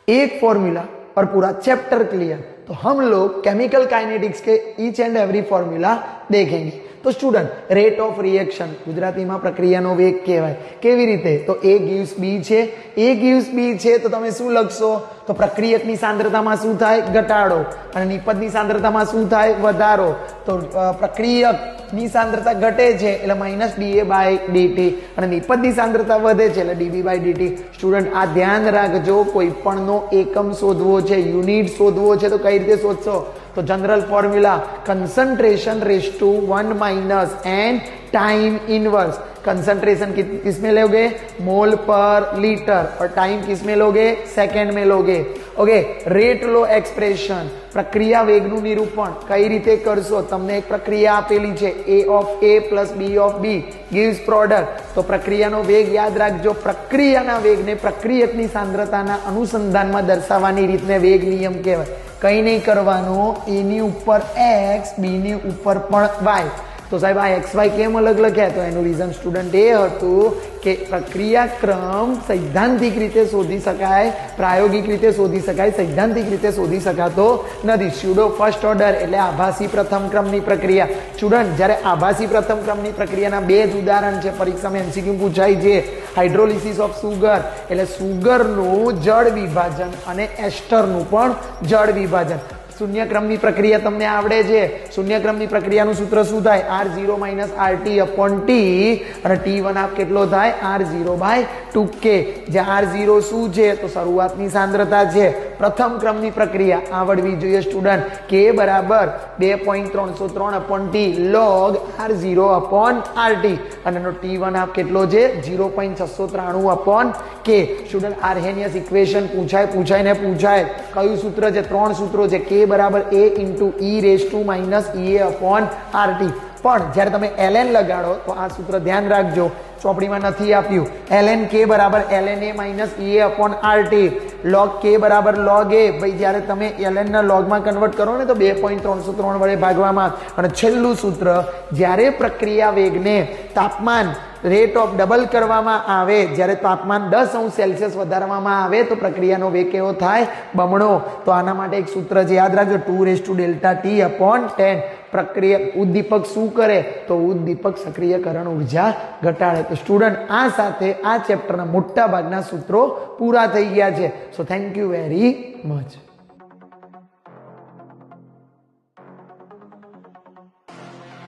एक फॉर्मूला और पूरा चैप्टर क्लियर, तो हम लोग केमिकल काइनेटिक्स के ईच एंड एवरी फॉर्मूला देखेंगे। तो student rate of reaction Gujarati में प्रक्रियाનો વેગ કહેવાય। કેવી રીતે? તો A gives B છે, A gives B છે તો તમે શું લખશો? તો પ્રક્રિયકની સાંદ્રતામાં શું થાય? ઘટાડો, અને નિપજની સાંદ્રતામાં શું થાય? વધારો। તો પ્રક્રિયકની સાંદ્રતા ઘટે છે એટલે -dA/dt, અને નિપજની સાંદ્રતા વધે છે એટલે dB/dt। સ્ટુડન્ટ આ ધ્યાન રાખજો, કોઈ પણનો એકમ શોધવો છે, યુનિટ શોધવો છે તો કઈ રીતે શોધશો? तो general formula concentration raise to 1 minus and time inverse. Concentration किस में लोगे? मोल पर लीटर, और टाइम किस में लोगे? सेकंड में लोगे। ओके, रेट लो एक्सप्रेशन, प्रक्रिया वेगનું નિરૂપણ કઈ રીતે કરશો? તમને એક પ્રક્રિયા આપેલી છે A of A plus B of B gives product, તો પ્રક્રિયાનો વેગ યાદ રાખજો। પ્રક્રિયાના વેગને પ્રક્રિયકની સાંદ્રતાના અનુસંધાનમાં દર્શાવવાની રીતને વેગ નિયમ કહેવાય। કઈ નહીં કરવાનું, A ની ઉપર X, B ની ઉપર પણ Y। તો સાહેબ આ XY કેમ અલગ લખ્યા? તો એનું રીઝન સ્ટુડન્ટ એ હતું કે પ્રક્રિયાક્રમ સૈદ્ધાંતિક રીતે શોધી શકાય, પ્રાયોગિક રીતે શોધી શકાય, સૈદ્ધાંતિક રીતે શોધી શકાતો નથી। સ્યુડો ફર્સ્ટ ઓર્ડર એટલે આભાસી પ્રથમ ક્રમની પ્રક્રિયા। સ્ટુડન્ટ જ્યારે આભાસી પ્રથમ ક્રમની પ્રક્રિયાના બે જ ઉદાહરણ છે, પરીક્ષામાં MCQ પૂછાય છે। હાઇડ્રોલિસિસ ઓફ સુગર એટલે સુગરનું જળ વિભાજન અને એસ્ટરનું પણ જળ વિભાજન। શૂન્યક્રમની પ્રક્રિયા તમને આવડે છે। શૂન્યક્રમની પ્રક્રિયાનું સૂત્ર શું થાય? R0 - RT upon T, અને T1 આપ કેટલો થાય? R0/2K। જે R0 શું છે? તો શરૂઆતની સાંદ્રતા છે। પ્રથમ ક્રમની પ્રક્રિયા આવડવી જોઈએ સ્ટુડન્ટ। K બરાબર 2.303 upon T log R0 upon RT, અને T1 આપ કેટલો છે? 0.693 upon K। સ્ટુડન્ટ આર્હેનિયસ ઇક્વેશન પૂછાય ને પૂછાય। કયું સૂત્ર છે? ત્રણ સૂત્રો છે। K बराबर A into E raise to minus EA upon RT। પણ જ્યારે તમે ln લગાડો તો આ સૂત્ર ધ્યાન રાખજો, ચોપડીમાં નથી આપ્યું। ln K બરાબર ln A - EA upon RT, log K બરાબર log A। ભાઈ જ્યારે તમે ln ના log માં કન્વર્ટ કરો ને તો 2.303 વડે ભાગવામાં। અને છેલ્લું સૂત્ર, જ્યારે પ્રક્રિયા વેગને તાપમાન રેટ ઓફ ડબલ કરવામાં આવે, જ્યારે તાપમાન 10°C વધારવામાં આવે તો પ્રક્રિયાનો વેગ કેવો થાય? બમણો। તો આના માટે એક સૂત્ર છે, યાદ રાખજો, 2⁻∆T upon 10। પ્રક્રિયા ઉદ્દીપક શું કરે? તો ઉદ્દીપક સક્રિયકરણ ઉર્જા ઘટાડે। તો સ્ટુડન્ટ આ સાથે આ ચેપ્ટરના મોટા ભાગના સૂત્રો પૂરા થઈ ગયા છે। So thank you very much.